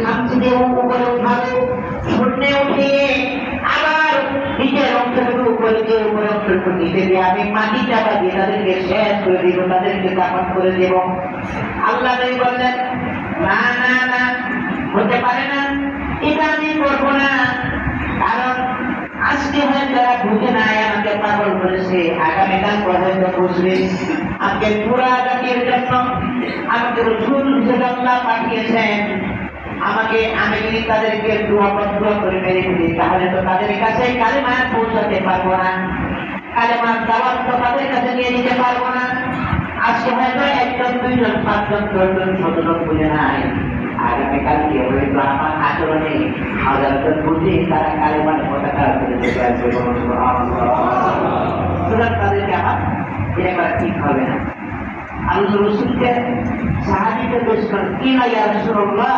খামচিতে উপরে উঠাবো, শূন্যে উঠিয়ে আবার নিচের অংশটুকু উপরে দিয়ে উপরে অংশটুকু নিচে দিয়ে আমি মাটি চাপা দিয়ে তাদেরকে শেষ করে দিব, তাদেরকে দাফন করে দেব। আল্লাহ নবী বললেন, না না না, হতে পারে না, এটা আমি করবো না। কারণ আজকে হয়তো তারা বুঝে নাই আমাকে পাগল করেছে, আগামীকাল পর্যন্ত বুঝবে। আজকে পুরা জাতির জন্য আমাকে রাসূল হিসেবে আল্লাহ পাঠিয়েছেন। আমি যদি তাদেরকে দোয়া করে মেরে ফেলি, তাহলে তো তাদের কাছে কালেমা পৌঁছাতে পারবো না, কালেমার দাওয়াত তো তাদের কাছে নিয়ে যেতে পারবো না। আজকে হয়তো একজন, দুইজন, পাঁচজন, 10 জন, 17 জন বুঝে নাই, আগামীকালকে হয়তো আমার আচরণে হাজারজন বুঝে তারা কালেমার পতাকা তুলে দেবে। সুতরাং তাদেরকে আমার এটা করা ঠিক হবে না। আল্লাহ রাসূলকে সাহাবীকে দোষ করেন, কি না ইয়া রাসূলুল্লাহ,